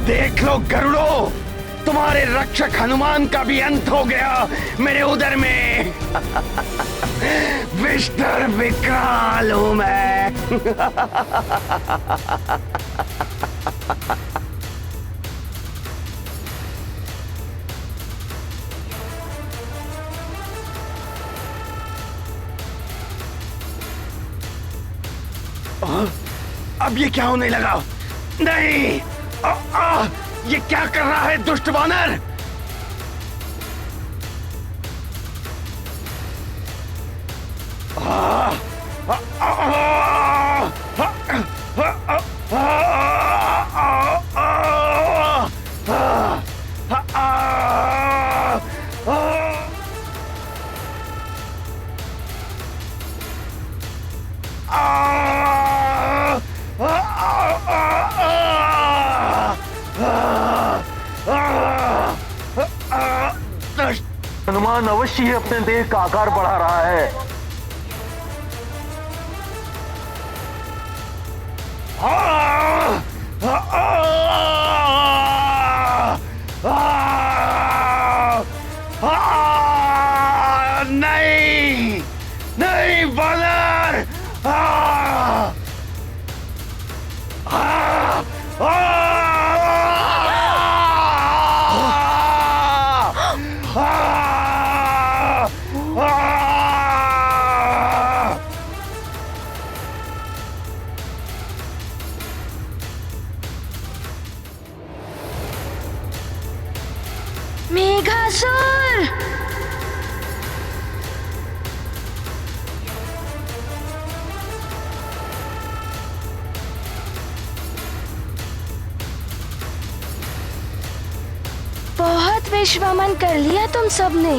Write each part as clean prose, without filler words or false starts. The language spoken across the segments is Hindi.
देख लो गरुड़ो, तुम्हारे रक्षक हनुमान का भी अंत हो गया मेरे उदर में। विष्टर विकराल हूं मैं। अब ये क्या होने लगा? नहीं, ये क्या कर रहा है दुष्ट वानर? हनुमान अवश्य ही अपने देह का आकार बढ़ा रहा है। नहीं, नहीं वानर। मेघासुर! बहुत विश्वमन कर लिया तुम सबने।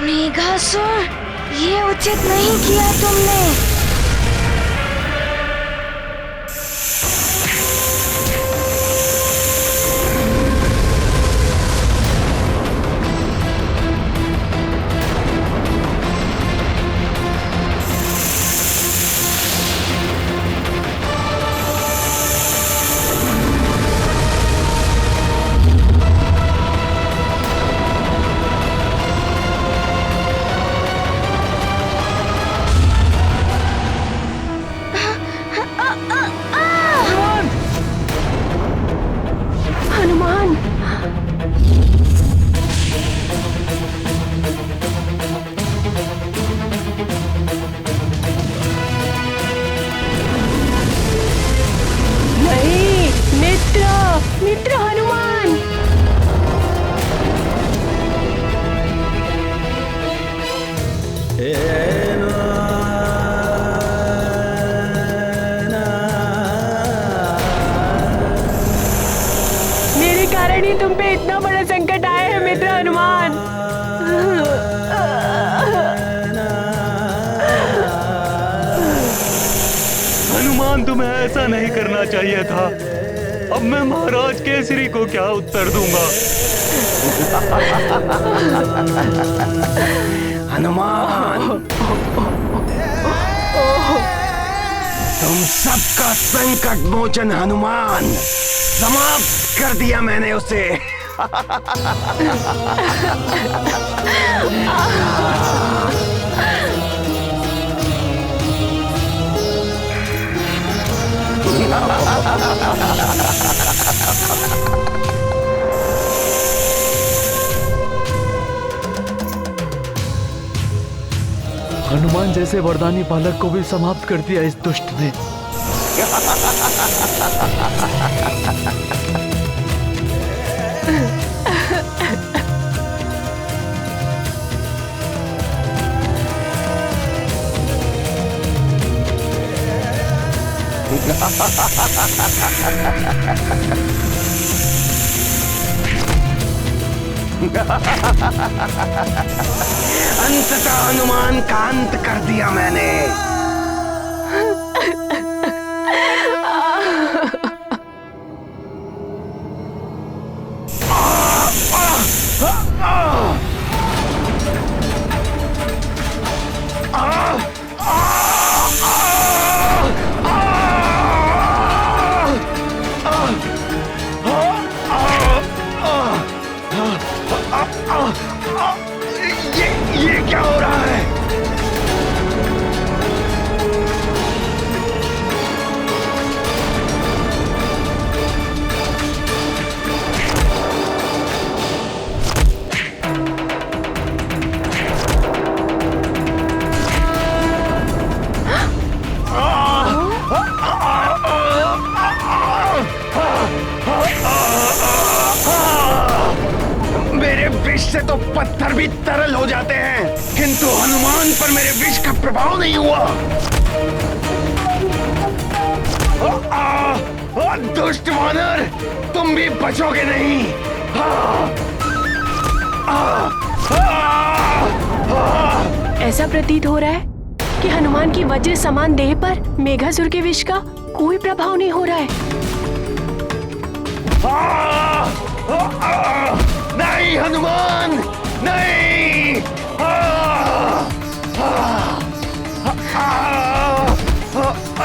मेघासुर, ये उचित नहीं किया तुमने। हनुमान, तुम्हें ऐसा नहीं करना चाहिए था। अब मैं महाराज केसरी को क्या उत्तर दूंगा? हनुमान, तुम सबका संकट मोचन हनुमान, समाप्त कर दिया मैंने उसे। हनुमान जैसे वरदानी बालक को भी समाप्त कर दिया इस दुष्ट ने। अंततः हनुमान का अंत कर दिया मैंने। ये क्या हो रहा है? मेरे विष से तो पत्थर भी तरल हो जाते हैं, किंतु हनुमान पर मेरे विष का प्रभाव नहीं हुआ। दुष्ट वानर, तुम भी बचोगे नहीं। ऐसा प्रतीत हो रहा है कि हनुमान की वज्र समान देह पर मेघासुर के विष का कोई प्रभाव नहीं हो रहा है। नहीं हनुमान, नहीं।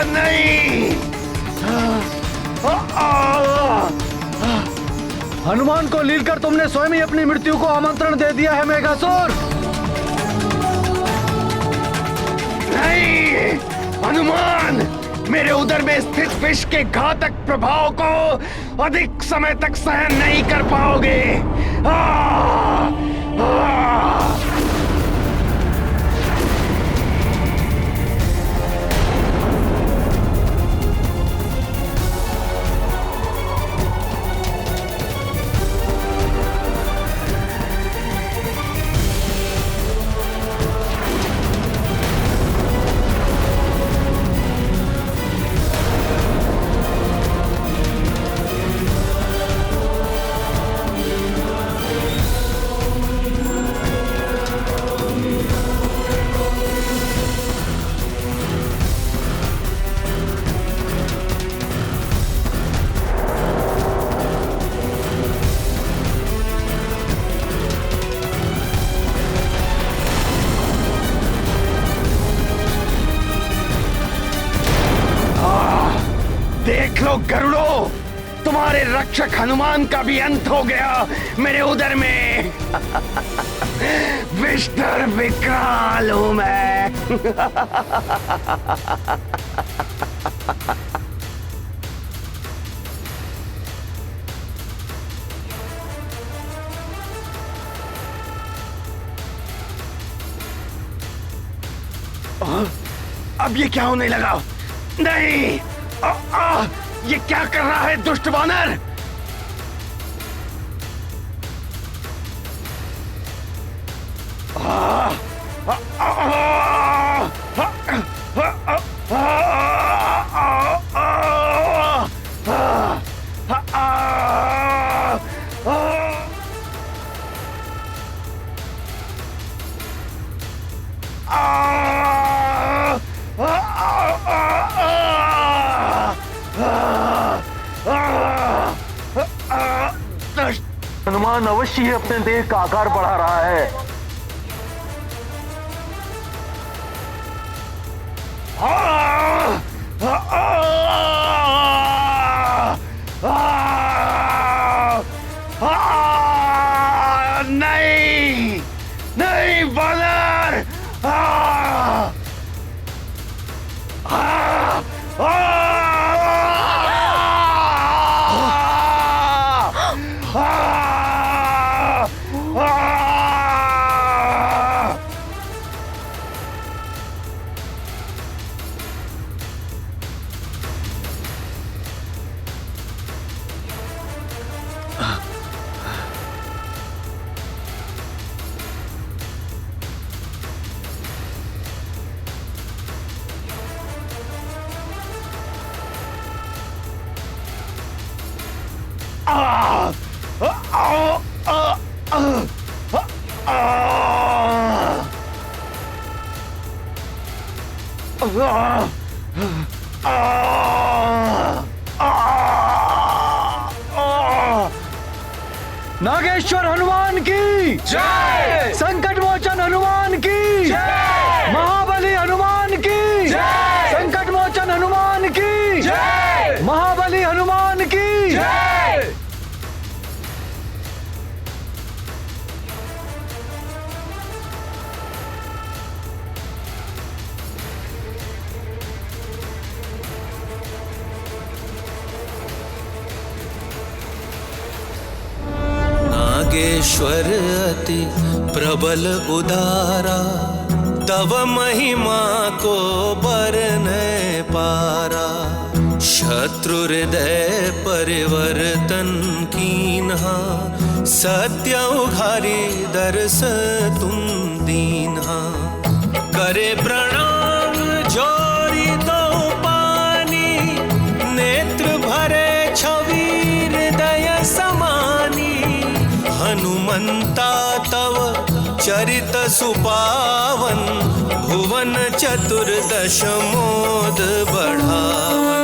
नहीं। हनुमान को लीलकर तुमने स्वयं ही अपनी मृत्यु को आमंत्रण दे दिया है मेघासुर। नहीं हनुमान, मेरे उदर में स्थित विष के घातक प्रभाव को अधिक समय तक सहन नहीं कर पाओगे। देख लो गरुड़ो, तुम्हारे रक्षक हनुमान का भी अंत हो गया मेरे उदर में। विष्णु विकराल हूं मैं। अब ये क्या होने लगा? नहीं, ये क्या कर रहा है दुष्ट वानर? हनुमान अवश्य ही अपने देह का आकार बढ़ा रहा है। नहीं नहीं बानर! नागेश्वर हनुमान की जय, संकट मोचन हनुमान की जय, महाबली हनुमान की जय, संकट मोचन हनुमान की जय, महाबली हनुमान की जय। नागेश्वर अति प्रबल उदारा, तव महिमा को बरने पारा। शत्रु हृदय परिवर्तन कीन्हा, सत्य उघारी दर्श तुम दीन्हा। करे प्रणाम जोरी दो पानी, नेत्र भरे छवि हृदय समानी। हनुमंता तव चरित सुपावन, भुवन चतुर्दश मोद बढ़ावन।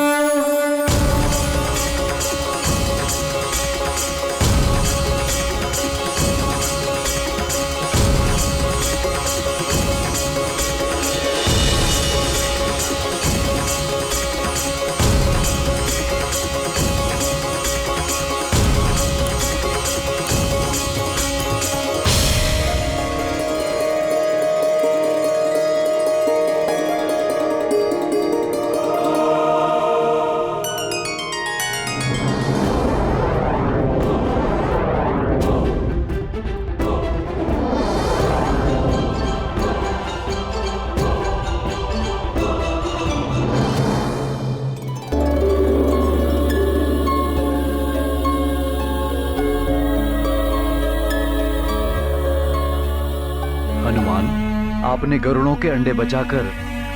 आपने गरुड़ों के अंडे बचाकर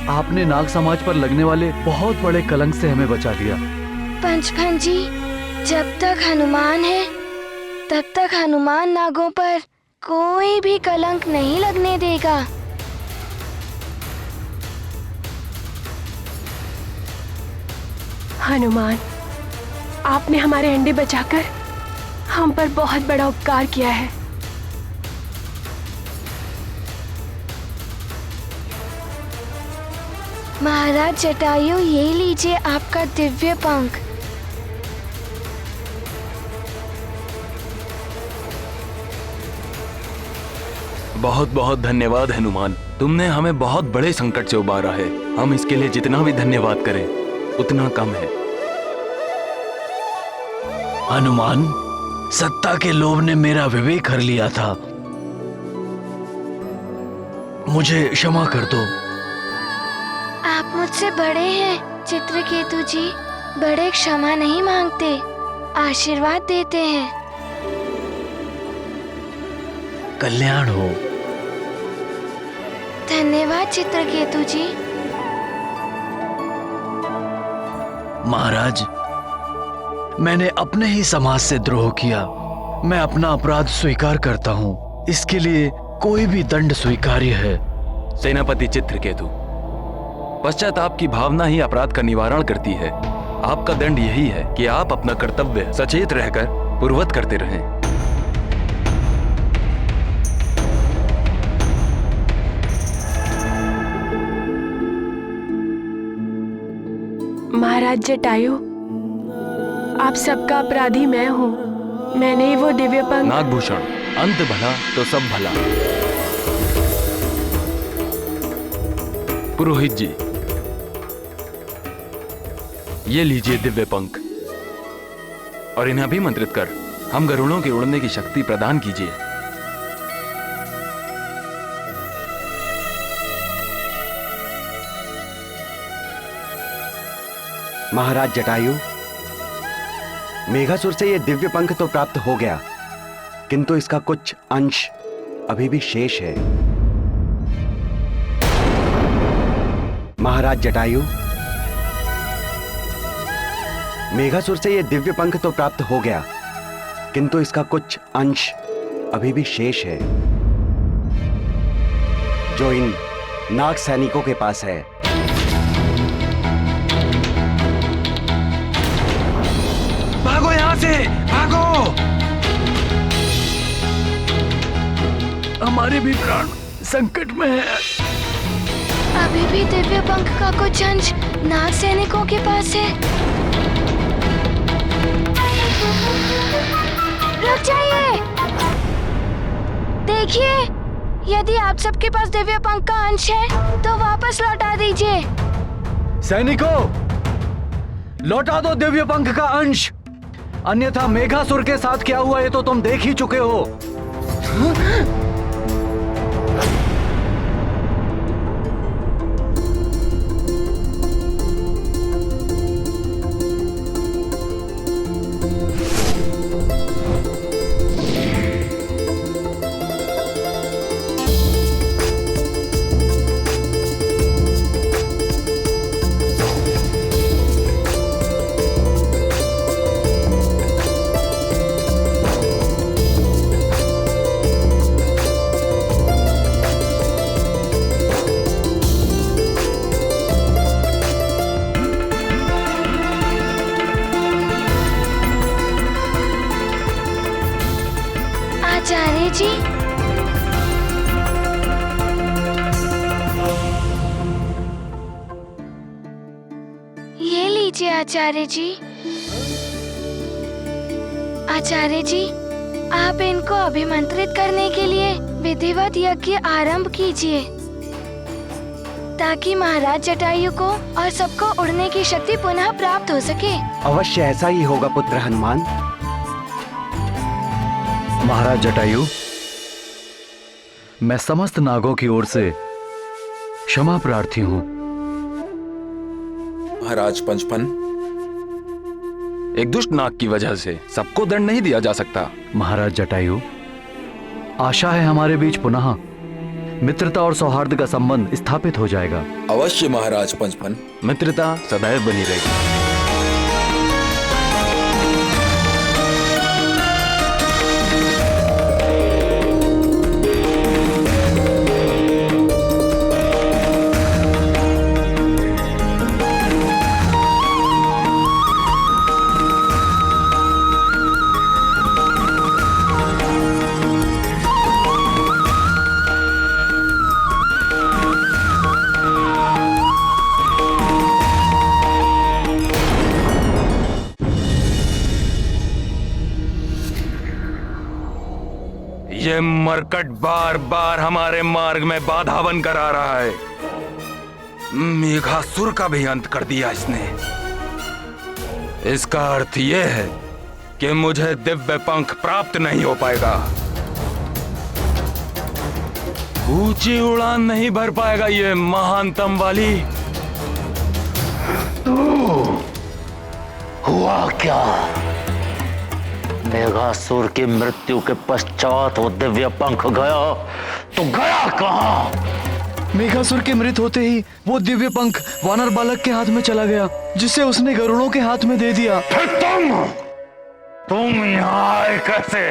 आपने नाग समाज पर लगने वाले बहुत बड़े कलंक से हमें बचा लिया। पंचफन जी, जब तक हनुमान है तब तक हनुमान नागों पर कोई भी कलंक नहीं लगने देगा। हनुमान, आपने हमारे अंडे बचाकर हम पर बहुत बड़ा उपकार किया है। महाराज जटायु, ये लीजिए आपका दिव्य पंख। बहुत बहुत धन्यवाद हनुमान, तुमने हमें बहुत बड़े संकट से उबारा है। हम इसके लिए जितना भी धन्यवाद करें उतना कम है। हनुमान, सत्ता के लोभ ने मेरा विवेक हर लिया था, मुझे क्षमा कर दो। आप मुझसे बड़े हैं चित्रकेतु जी, बड़े क्षमा नहीं मांगते, आशीर्वाद देते हैं। कल्याण हो। धन्यवाद चित्रकेतु जी। महाराज, मैंने अपने ही समाज से द्रोह किया। मैं अपना अपराध स्वीकार करता हूँ। इसके लिए कोई भी दंड स्वीकार्य है। सेनापति चित्रकेतु, पश्चाताप की भावना ही अपराध का निवारण करती है। आपका दंड यही है कि आप अपना कर्तव्य सचेत रहकर पूर्ववत करते रहें। महाराज जटायु, आप सबका अपराधी मैं हूँ। मैंने ही वो दिव्य पंख। नागभूषण, अंत भला तो सब भला। पुरोहित जी, ये लीजिए दिव्य पंख और इन्हें अभिमंत्रित कर हम गरुड़ों के उड़ने की शक्ति प्रदान कीजिए। महाराज जटायु, मेघासुर से यह दिव्य पंख तो प्राप्त हो गया, किंतु इसका कुछ अंश अभी भी शेष है। महाराज जटायु, मेघासुर से यह दिव्य पंख तो प्राप्त हो गया, किंतु इसका कुछ अंश अभी भी शेष है, जो इन नाग सैनिकों के पास है। भागो यहां से, भागो! हमारे भी प्राण संकट में है। अभी भी दिव्य पंख का कुछ अंश नाग सैनिकों के पास है। रुक जाइए! देखिए, यदि आप सबके पास दिव्य पंख का अंश है तो वापस लौटा दीजिए। सैनिकों, लौटा दो दिव्य पंख का अंश, अन्यथा मेघासुर के साथ क्या हुआ ये तो तुम देख ही चुके हो। आचार्य जी, ये लीजिए आचार्य जी। आचार्य जी, आप इनको अभिमंत्रित करने के लिए विधिवत यज्ञ आरंभ कीजिए, ताकि महाराज जटायु को और सबको उड़ने की शक्ति पुनः प्राप्त हो सके। अवश्य ऐसा ही होगा पुत्र हनुमान। महाराज जटायु, मैं समस्त नागों की ओर से क्षमा प्रार्थी हूँ। महाराज पंचफन, एक दुष्ट नाग की वजह से सबको दंड नहीं दिया जा सकता। महाराज जटायु, आशा है हमारे बीच पुनः मित्रता और सौहार्द का संबंध स्थापित हो जाएगा। अवश्य महाराज पंचफन। मित्रता सदैव बनी रहेगी। ये मरकट बार बार हमारे मार्ग में बाधा बनकर आ रहा है। मेघासुर का भी अंत कर दिया इसने। इसका अर्थ ये है कि मुझे दिव्य पंख प्राप्त नहीं हो पाएगा। ऊंची उड़ान नहीं भर पाएगा ये महानतम वाली। हुआ क्या? मेघासुर की मृत्यु के पश्चात वो दिव्य पंख गया तो गया कहां? मेघासुर के मृत होते ही वो दिव्य पंख वानर बालक के हाथ में चला गया, जिसे उसने गरुड़ों के हाथ में दे दिया। फिर तुम यहाँ आए कैसे?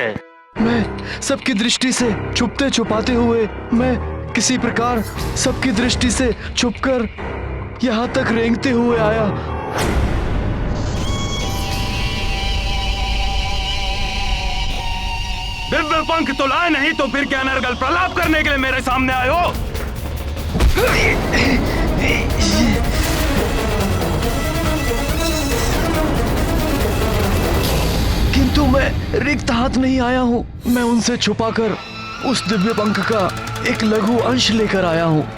मैं सबकी दृष्टि से छुपते छुपाते हुए, मैं किसी प्रकार सबकी दृष्टि से छुपकर यहाँ तक रेंगते हुए आया। दिव्य पंख तो लाए नहीं तो फिर क्या नरगल प्रलाप करने के लिए मेरे सामने आए हो? रिक्त हाथ नहीं आया हूँ, मैं उनसे छुपाकर उस दिव्य पंख का एक लघु अंश लेकर आया हूँ।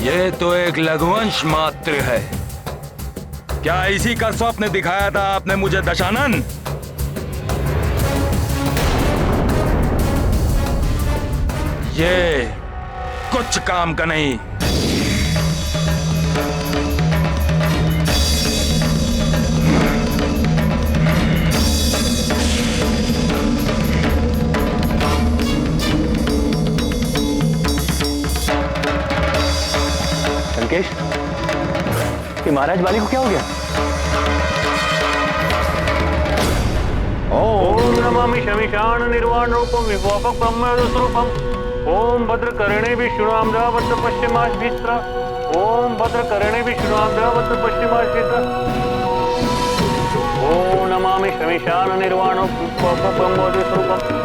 ये तो एक लघुवंश मात्र है। क्या इसी का स्वप्न दिखाया था आपने मुझे दशानन? ये कुछ काम का नहीं। लंकेश, कि महाराज बाली को क्या हो गया? ओम नमामि शमिशान निर्वाण रूपम विभवक ब्रह्म स्वरूपम। ओम भद्रकर्णे विष्णुनामदा वद्र पश्चिमाश्वित्र। ओम भद्रकर्णे विष्णुनामदा वद्र पश्चिमाश्वित्र। ओम नमामि शमिशान निर्वाण विभवक ब्रह्म स्वरूपम।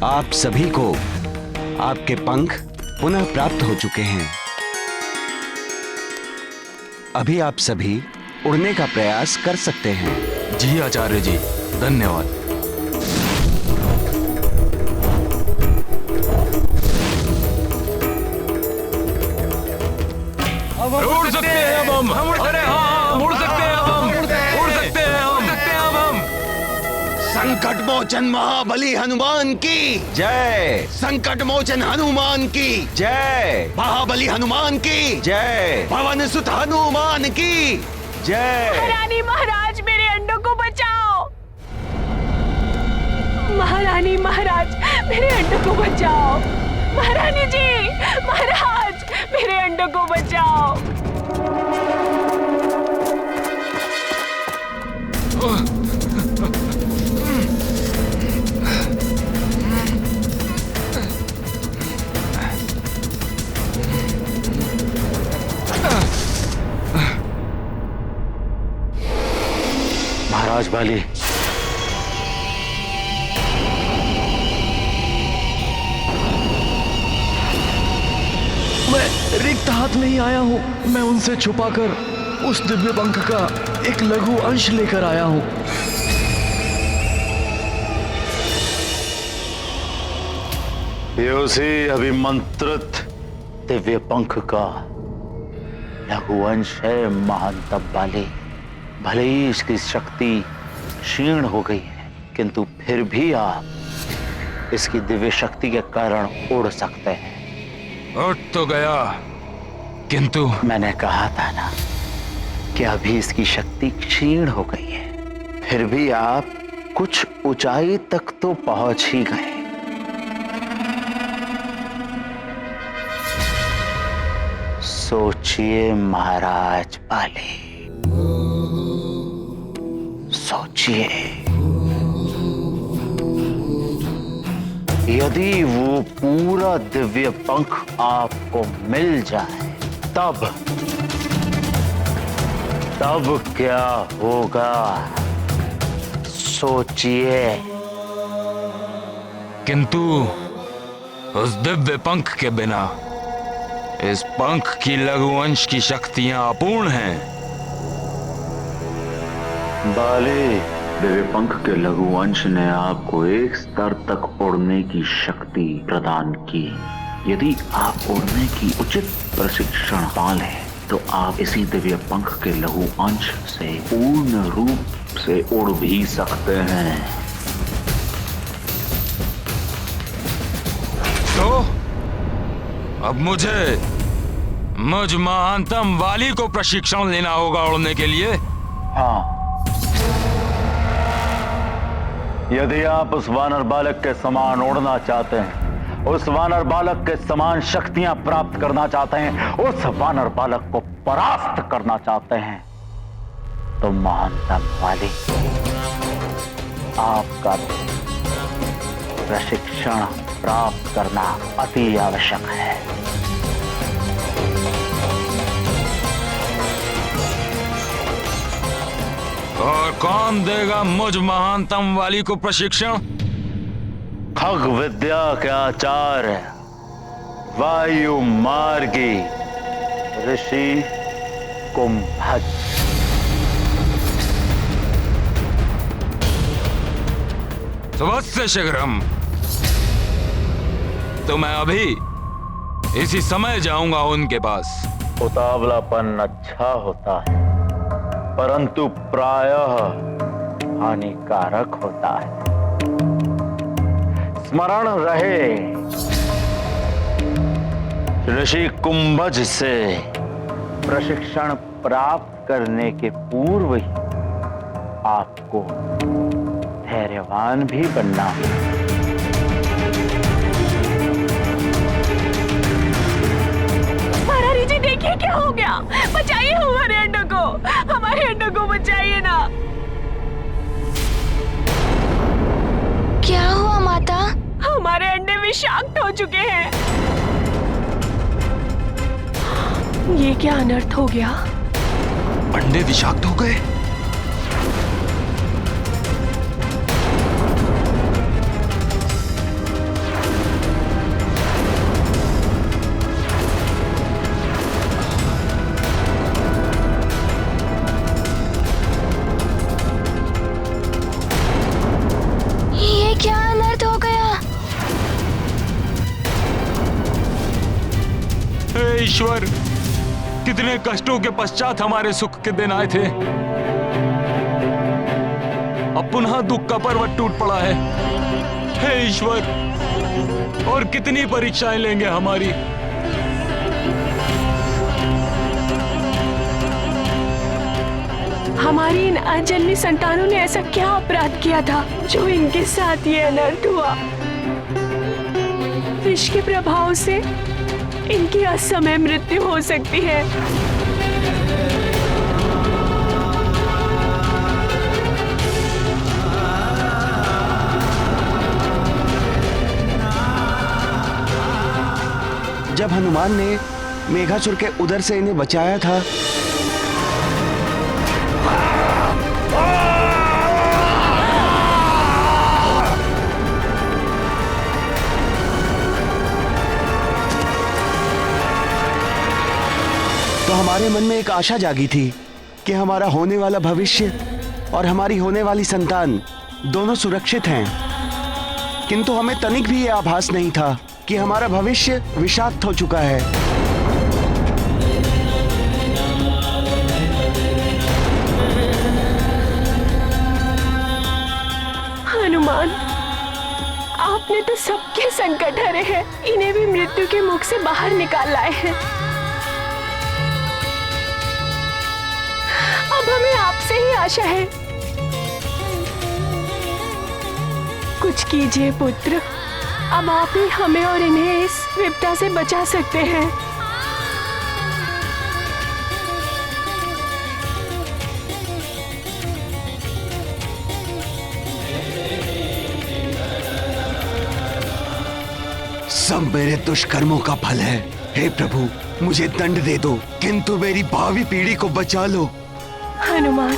आप सभी को आपके पंख पुनः प्राप्त हो चुके हैं। अभी आप सभी उड़ने का प्रयास कर सकते हैं। जी आचार्य जी, धन्यवाद। उड़ सकते हैं अब हम। अरे हाँ, उड़ सकते हैं हम। उड़ सकते हैं अब हम। संकट मोचन महाबली हनुमान की जय। संकट मोचन हनुमान की जय। महाबली हनुमान की जय। पवन सुत हनुमान की जय। महारानी महाराज, मेरे अंडों को बचाओ। महारानी महाराज, मेरे अंडों को बचाओ। महारानी जी, महाराज, मेरे अंडों को बचाओ। महाराज बाली, मैं रिक्त हाथ साथ नहीं आया हूँ, मैं उनसे छुपाकर उस दिव्य पंख का एक लघु अंश लेकर आया हूँ। ये उसी अभिमंत्रित दिव्य पंख का लघुवंश है महानतम वाले। भले ही इसकी शक्ति क्षीण हो गई है, किंतु फिर भी आप इसकी दिव्य शक्ति के कारण उड़ सकते हैं। उठ तो गया, किंतु मैंने कहा था ना कि अभी इसकी शक्ति क्षीण हो गई है, फिर भी आप कुछ ऊंचाई तक तो पहुंच ही गए। सोचिए महाराज पाले, सोचिए, यदि वो पूरा दिव्य पंख आपको मिल जाए तब क्या होगा? सोचिए। किंतु उस दिव्य पंख के बिना इस पंख की लघुवंश की शक्तियां अपूर्ण हैं। बाले, दिव्य पंख के लघुवंश ने आपको एक स्तर तक उड़ने की शक्ति प्रदान की। यदि आप उड़ने की उचित प्रशिक्षण पा लें तो आप इसी दिव्य पंख के लघु अंश से पूर्ण रूप से उड़ भी सकते हैं। तो अब मुझ महानतम वाली को प्रशिक्षण लेना होगा उड़ने के लिए। हाँ, यदि आप उस वानर बालक के समान उड़ना चाहते हैं, उस वानर बालक के समान शक्तियां प्राप्त करना चाहते हैं, उस वानर बालक को परास्त करना चाहते हैं, तो महानतम वाली आपका प्रशिक्षण प्राप्त करना अति आवश्यक है। और कौन देगा मुझ महानतम वाली को प्रशिक्षण? खग विद्या के आचार्य वायु मार्गी ऋषि कुंभज। स्वस्य शीघ्रम। तो मैं अभी इसी समय जाऊंगा उनके पास। उतावलापन अच्छा होता है, परंतु प्रायः हानिकारक होता है। स्मरण रहे, ऋषि कुंभज से प्रशिक्षण प्राप्त करने के पूर्व ही आपको धैर्यवान भी बनना है। महारानी जी देखिए क्या हो गया, बचाइए हमारे अंडों को, हमारे अंडों को बचाइए ना। क्या हुआ माता? हमारे अंडे विषाक्त हो चुके हैं। ये क्या अनर्थ हो गया? अंडे विषाक्त हो गए? ये क्या अनर्थ हो गया? हे ईश्वर, कितने कष्टों के पश्चात हमारे सुख के दिन आए थे, अब पुनः दुख का पर्वत टूट पड़ा है। हे ईश्वर, और कितनी परीक्षाएं लेंगे हमारी। हमारी इन अजन्मी संतानों ने ऐसा क्या अपराध किया था जो इनके साथ ये अनर्थ हुआ? विष के प्रभाव से इनकी असमय मृत्यु हो सकती है। जब हनुमान ने मेघासुर के उदर से इन्हें बचाया था, तो हमारे मन में एक आशा जागी थी कि हमारा होने वाला भविष्य और हमारी होने वाली संतान दोनों सुरक्षित हैं। किंतु हमें तनिक भी ये आभास नहीं था कि हमारा भविष्य विषाक्त हो चुका है। हनुमान, आपने तो सबके संकट हरे हैं, इन्हें भी मृत्यु के मुख से बाहर निकाल लाए हैं। अब हमें आपसे ही आशा है। कुछ कीजिए पुत्र, अब आप ही हमें और इन्हें इस विपदा से बचा सकते हैं। सब मेरे दुष्कर्मों का फल है। हे प्रभु, मुझे दंड दे दो, किंतु मेरी भावी पीढ़ी को बचा लो। हनुमान,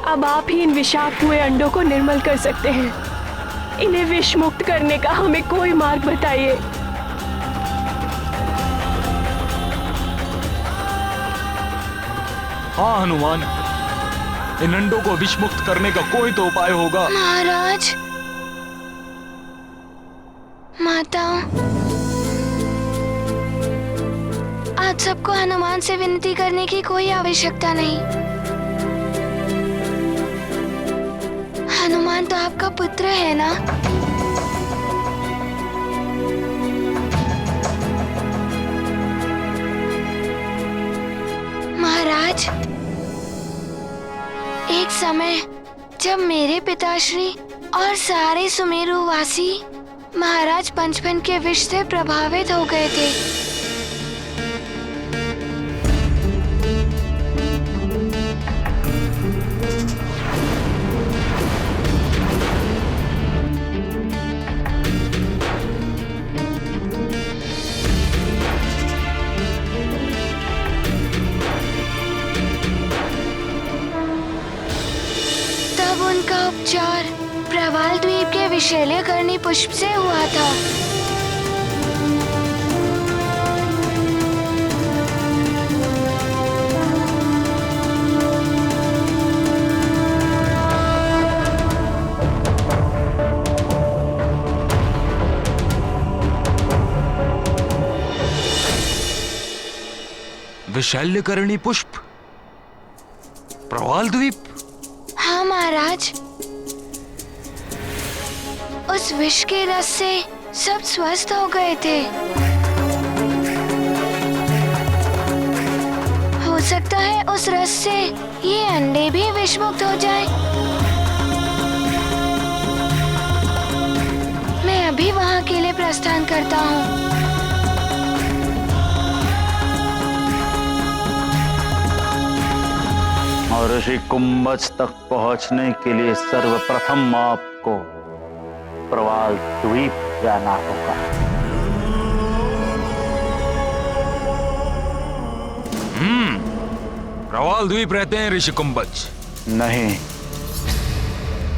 अब आप ही इन विषाक्त हुए अंडों को निर्मल कर सकते हैं। इन्हें विष मुक्त करने का हमें कोई मार्ग बताइए। हाँ हनुमान, इन अंडों को विष मुक्त करने का कोई तो उपाय होगा। महाराज, माता, आज सबको हनुमान से विनती करने की कोई आवश्यकता नहीं। हनुमान तो आपका पुत्र है ना? महाराज, एक समय जब मेरे पिताश्री और सारे सुमेरु वासी महाराज पंचफन के विष से प्रभावित हो गए थे। तब उनका उपचार प्रवाल द्वीप के विशैल्यकर्णी पुष्प से हुआ था। विशैल्यकर्णी पुष्प, प्रवाल द्वीप। हाँ महाराज, उस विष के रस से सब स्वस्थ हो गए थे। हो सकता है उस रस से ये अंडे भी विषमुक्त हो जाएं। मैं अभी वहाँ के लिए प्रस्थान करता हूँ। और ऋषि कुंभज तक पहुंचने के लिए सर्वप्रथम आपको प्रवाल द्वीप जाना होगा। प्रवाल द्वीप रहते हैं ऋषि कुंभज? नहीं,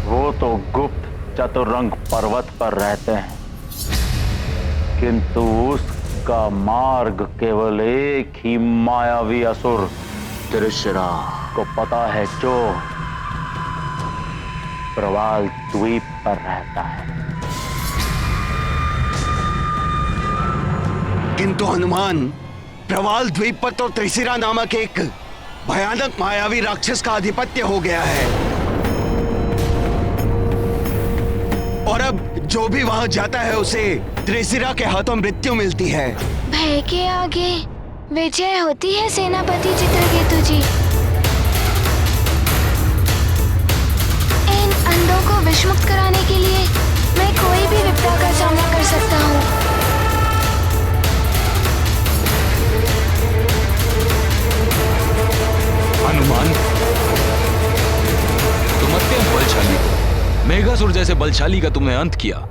वो तो गुप्त चतुरंग पर्वत पर रहते हैं, किंतु उसका मार्ग केवल एक ही मायावी असुर त्रिशिरा को पता है, जो प्रवाल द्वीप पर रहता है। किंतु हनुमान, प्रवाल द्वीप पर तो त्रिशिरा नामक एक भयानक मायावी राक्षस का आधिपत्य हो गया है, और अब जो भी वहां जाता है उसे त्रिशिरा के हाथों मृत्यु मिलती है। भय के आगे विजय होती है सेनापति चित्रकेतु जी। इन अंडों को विषमुक्त कराने के लिए मैं कोई भी विपदा का सामना कर सकता हूँ। हनुमान, तुम अत्यंत बलशाली हो। मेघासुर जैसे बलशाली का तुमने अंत किया,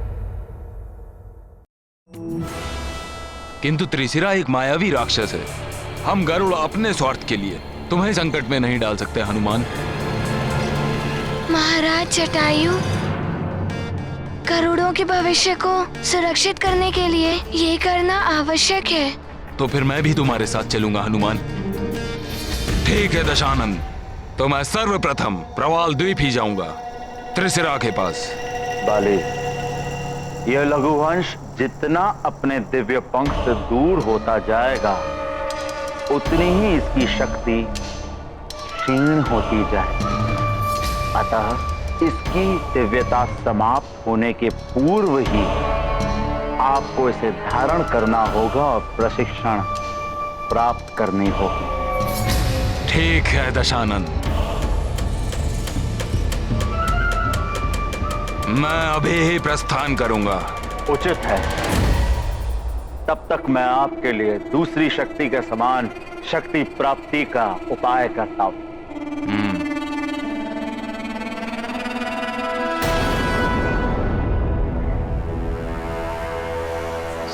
किंतु त्रिशिरा एक मायावी राक्षस है। हम गरुड़ अपने स्वार्थ के लिए तुम्हें संकट में नहीं डाल सकते हनुमान। महाराज जटायु, करोड़ों के भविष्य को सुरक्षित करने के लिए ये करना आवश्यक है। तो फिर मैं भी तुम्हारे साथ चलूंगा हनुमान। ठीक है दशानन, तो मैं सर्वप्रथम प्रवाल द्वीप ही जाऊंगा, त्रिशिरा के पास। बाले, यह लघुवंश जितना अपने दिव्य पंख से दूर होता जाएगा उतनी ही इसकी शक्ति क्षीण होती जाएगी। अतः इसकी दिव्यता समाप्त होने के पूर्व ही आपको इसे धारण करना होगा और प्रशिक्षण प्राप्त करनी होगी। ठीक है दशानन, मैं अभी ही प्रस्थान करूंगा। उचित है। तब तक मैं आपके लिए दूसरी शक्ति के समान शक्ति प्राप्ति का उपाय करता हूं।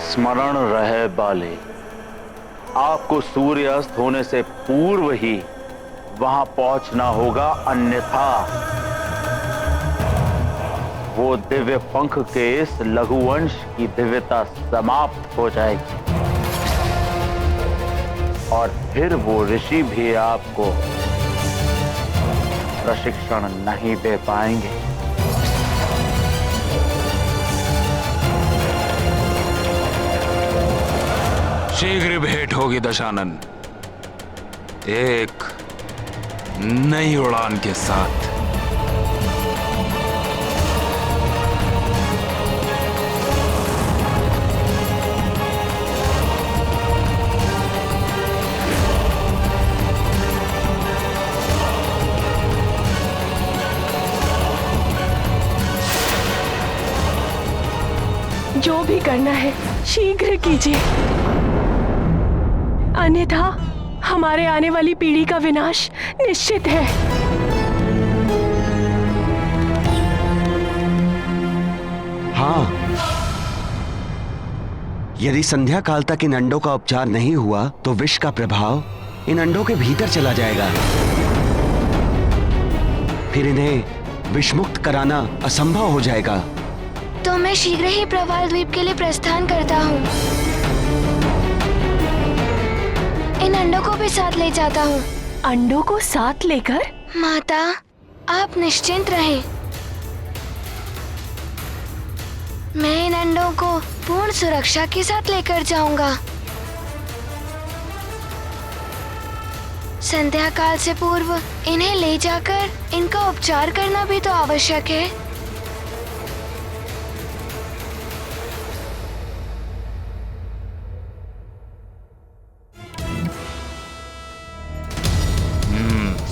स्मरण रहे बाले, आपको सूर्यास्त होने से पूर्व ही वहां पहुंचना होगा, अन्यथा वो दिव्य पंख के इस लघुवंश की दिव्यता समाप्त हो जाएगी और फिर वो ऋषि भी आपको प्रशिक्षण नहीं दे पाएंगे। शीघ्र भेंट होगी दशानन, एक नई उड़ान के साथ। जो भी करना है शीघ्र कीजिए, अन्यथा हमारे आने वाली पीढ़ी का विनाश निश्चित है। हाँ, यदि संध्या काल तक इन अंडों का उपचार नहीं हुआ तो विष का प्रभाव इन अंडों के भीतर चला जाएगा। फिर इन्हें विषमुक्त कराना असंभव हो जाएगा। तो मैं शीघ्र ही प्रवाल द्वीप के लिए प्रस्थान करता हूँ। इन अंडों को भी साथ ले जाता हूँ। अंडों को साथ लेकर? माता, आप निश्चिंत रहें। मैं इन अंडों को पूर्ण सुरक्षा के साथ लेकर जाऊंगा। संध्या काल से पूर्व इन्हें ले जाकर इनका उपचार करना भी तो आवश्यक है।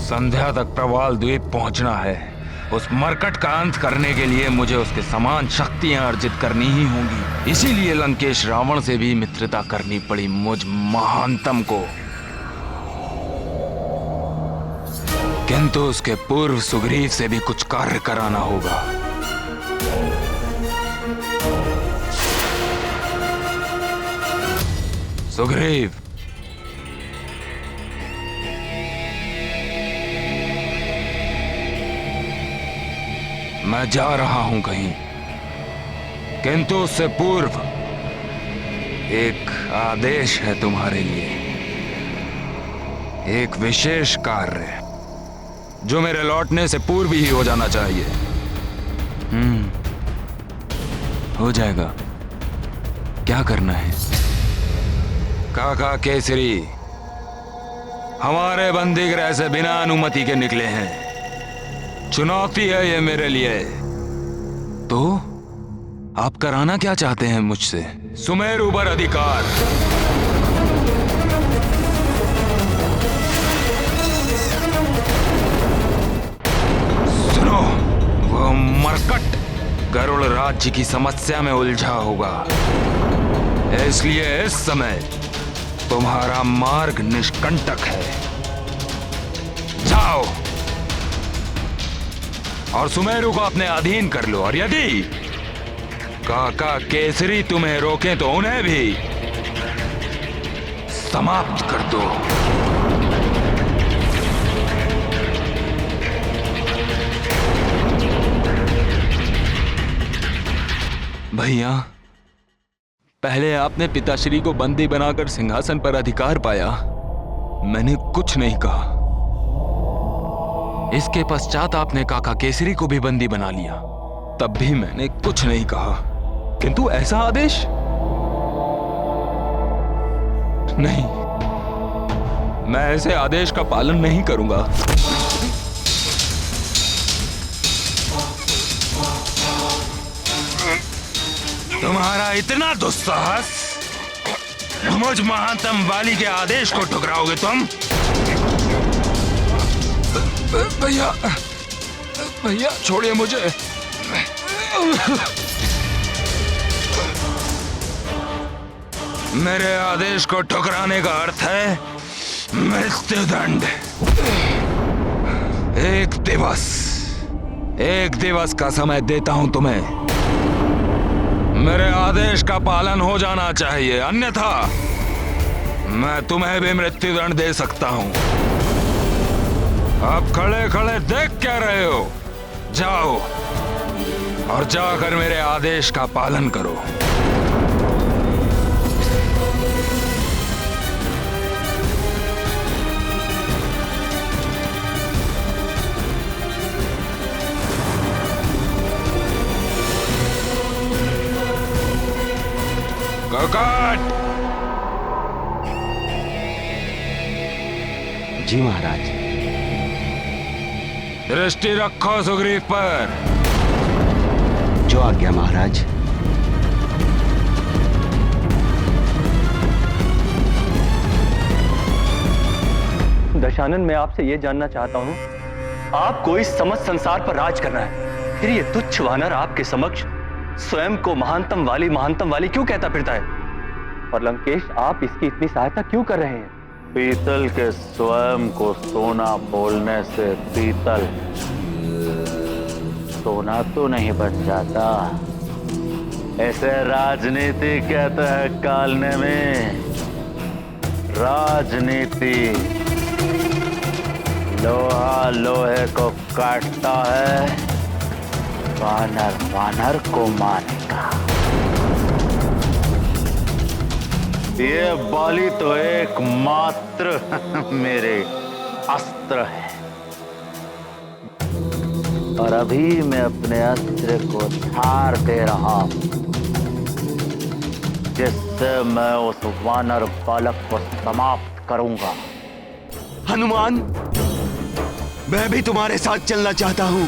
संध्या तक प्रवाल द्वीप पहुंचना है। उस मरकट का अंत करने के लिए मुझे उसके समान शक्तियां अर्जित करनी ही होंगी। इसीलिए लंकेश रावण से भी मित्रता करनी पड़ी मुझ महानतम को। किंतु उसके पूर्व सुग्रीव से भी कुछ कार्य कराना होगा। सुग्रीव, मैं जा रहा हूं कहीं, किंतु उससे पूर्व एक आदेश है तुम्हारे लिए। एक विशेष कार्य जो मेरे लौटने से पूर्व ही हो जाना चाहिए। हो जाएगा। क्या करना है? काका केसरी हमारे बंदीगृह से बिना अनुमति के निकले हैं। चुनौती है ये मेरे लिए। तो आप कराना क्या चाहते हैं मुझसे? सुमेरु पर अधिकार। सुनो, वो मरकट गरुड़ राज्य की समस्या में उलझा होगा, इसलिए इस समय तुम्हारा मार्ग निष्कंटक है। जाओ और सुमेरु को अपने अधीन कर लो, और यदि काका केसरी तुम्हें रोके तो उन्हें भी समाप्त कर दो। भैया, पहले आपने पिताश्री को बंदी बनाकर सिंहासन पर अधिकार पाया, मैंने कुछ नहीं कहा। इसके पश्चात आपने काका केसरी को भी बंदी बना लिया, तब भी मैंने कुछ नहीं कहा। किंतु ऐसा आदेश नहीं, मैं ऐसे आदेश का पालन नहीं करूंगा। तुम्हारा इतना दुस्साहस, मुझ महानतम वाली के आदेश को ठुकराओगे तुम? भैया, भैया छोड़िए मुझे। मेरे आदेश को ठुकराने का अर्थ है मृत्युदंड। एक दिवस का समय देता हूं तुम्हें। मेरे आदेश का पालन हो जाना चाहिए, अन्यथा मैं तुम्हें भी मृत्युदंड दे सकता हूं। अब खड़े खड़े देख क्या रहे हो? जाओ और जाकर मेरे आदेश का पालन करो। ककाट! जी महाराज। दृष्टि रखो सुग्रीव पर। जो आज्ञा महाराज। दशानन, मैं आपसे यह जानना चाहता हूं, आपको इस समस्त संसार पर राज करना है, फिर ये तुच्छ वानर आपके समक्ष स्वयं को महानतम वाली क्यों कहता फिरता है? और लंकेश, आप इसकी इतनी सहायता क्यों कर रहे हैं? पीतल के स्वयं को सोना बोलने से पीतल सोना तो नहीं बन जाता। ऐसे राजनीति कहते हैं कालने में। राजनीति लोहा लोहे को काटता है, वानर वानर को मारेगा। ये बाली तो एकमात्र मेरे अस्त्र है, और अभी मैं अपने अस्त्र को धार दे रहा हूं, जिससे मैं उस वानर बालक को समाप्त करूंगा। हनुमान, मैं भी तुम्हारे साथ चलना चाहता हूं।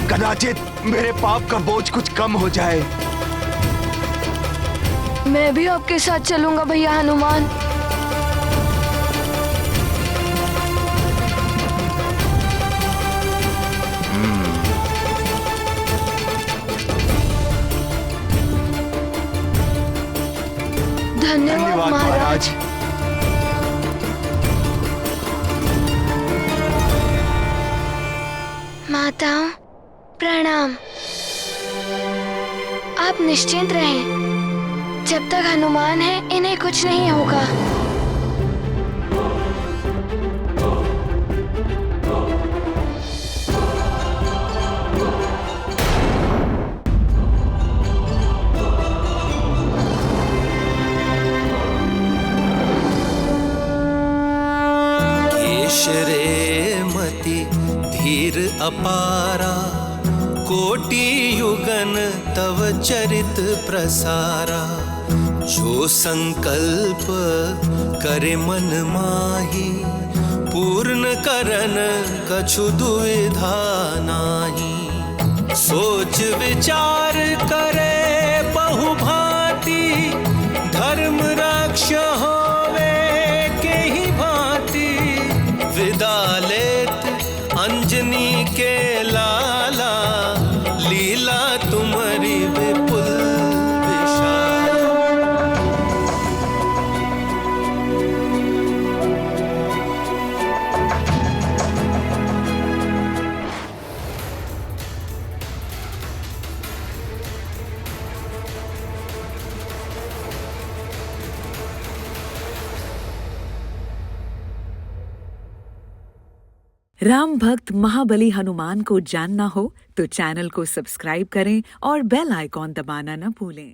कदाचित मेरे पाप का बोझ कुछ कम हो जाए। मैं भी आपके साथ चलूंगा भैया हनुमान। धन्यवाद महाराज। माताओं प्रणाम। आप निश्चिंत रहें, जब तक हनुमान है इन्हें कुछ नहीं होगा। केशरे मति धीर अपारा, कोटि युगन तव चरित प्रसारा। जो संकल्प करे मन माही, पूर्ण करन कछु दुविधा नाही। सोच विचार करे बहुभांति, धर्म रक्ष होवे के ही भांति। विदा लेत अंजनी के लाला, लीला तुम्हारी विपुल विशाल। राम भक्त महाबली हनुमान को जानना हो तो चैनल को सब्सक्राइब करें और बेल आइकॉन दबाना न भूलें।